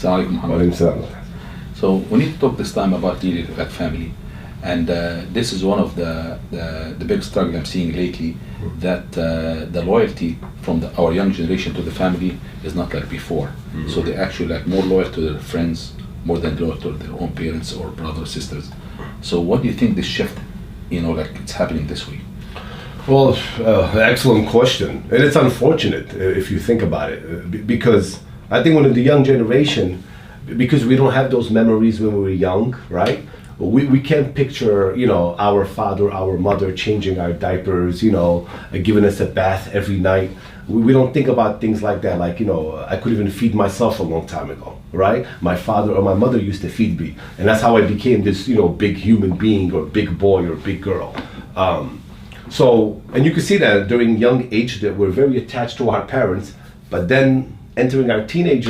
Assalamu alaikum, Muhammad. Salam. So we need to talk this time about really that family, and this is one of the big struggle I'm seeing lately, that the loyalty from our young generation to the family is not like before. So they actually like more loyal to their friends more than loyal to their own parents or brothers or sisters. So what do you think this shift, like it's happening this way? Well, excellent question, and it's unfortunate if you think about it, because I think when the young generation, because we don't have those memories when we were young, right? We can't picture, our father, our mother changing our diapers, giving us a bath every night. We don't think about things like that. Like, I could even feed myself a long time ago, right? My father or my mother used to feed me. And that's how I became this, big human being or big boy or big girl. So, and you can see that during young age that we're very attached to our parents, but then entering our teenage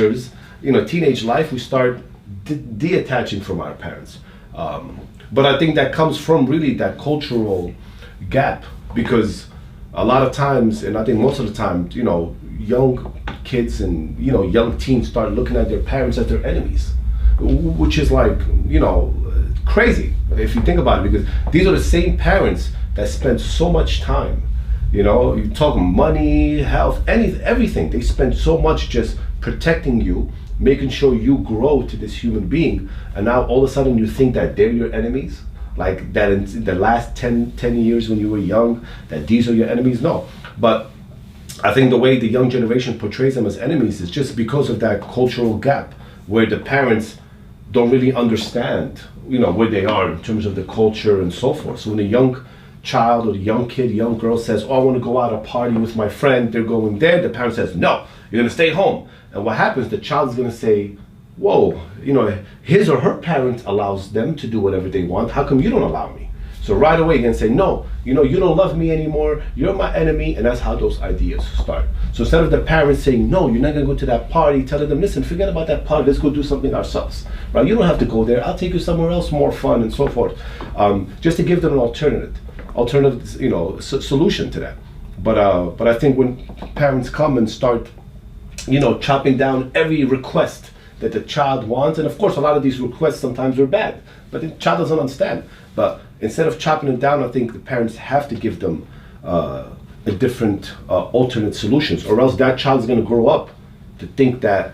life, we start detaching from our parents. But I think that comes from really that cultural gap, because a lot of times, and I think most of the time, young kids and, young teens start looking at their parents as their enemies, which is like, crazy if you think about it, because these are the same parents that spend so much time, you talk money, health, everything. They spend so much just protecting you, making sure you grow to this human being, and now all of a sudden you think that they're your enemies, like that in the last 10 years when you were young, that these are your enemies. No, but I think the way the young generation portrays them as enemies is just because of that cultural gap, where the parents don't really understand, where they are in terms of the culture and so forth. So when a young child or the young kid, young girl says, "Oh, I want to go out a party with my friend," they're going there, the parent says, "No, you're going to stay home." And what happens, the child is going to say, "Whoa, his or her parent allows them to do whatever they want. How come you don't allow me?" So right away, you're going to say, "No, you don't love me anymore. You're my enemy." And that's how those ideas start. So instead of the parents saying, "No, you're not going to go to that party," telling them, "Listen, forget about that party. Let's go do something ourselves. Right? You don't have to go there. I'll take you somewhere else, more fun," and so forth. Just to give them an alternative, solution to that. But I think when parents come and start, chopping down every request that the child wants, and of course a lot of these requests sometimes are bad, but the child doesn't understand. But instead of chopping it down, I think the parents have to give them a different alternate solutions, or else that child is going to grow up to think that,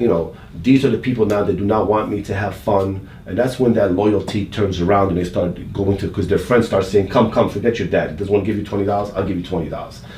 these are the people now that do not want me to have fun. And that's when that loyalty turns around and they start going to, because their friends start saying, come, forget your dad. He doesn't want to give you $20, I'll give you $20.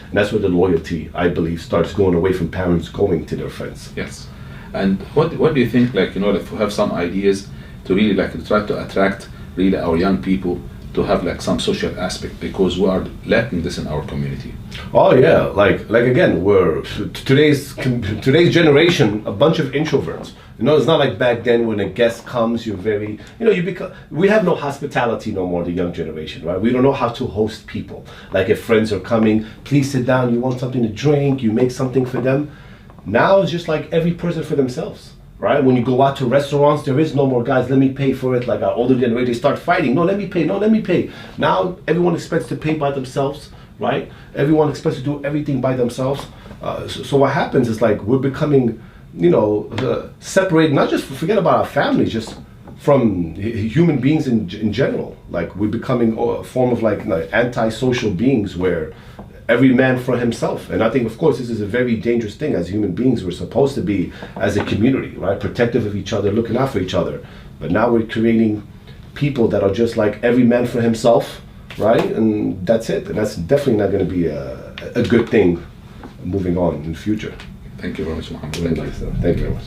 And that's where the loyalty, I believe, starts going away from parents going to their friends. Yes. And what do you think, like we have some ideas to really try to attract really our young people to have some social aspect, because we are lacking this in our community. Oh yeah, like again, we're today's generation, a bunch of introverts. It's not like back then when a guest comes, you're very, we have no hospitality no more, the young generation, right? We don't know how to host people. Like if friends are coming, please sit down, you want something to drink, you make something for them. Now it's just like every person for themselves. Right? When you go out to restaurants, there is no more, "Guys, let me pay for it." Like our older generation, they start fighting. "No, let me pay. No, let me pay." Now everyone expects to pay by themselves, right? Everyone expects to do everything by themselves. So what happens is we're becoming, separated. Not just forget about our families, just from human beings in general. Like we're becoming a form of anti-social beings, where every man for himself. And I think, of course, this is a very dangerous thing. As human beings, we're supposed to be, as a community, right, protective of each other, looking out for each other. But now we're creating people that are just like every man for himself, right? And that's it. And that's definitely not going to be a good thing moving on in the future. Thank you very much, Mohamed. Thank you very much.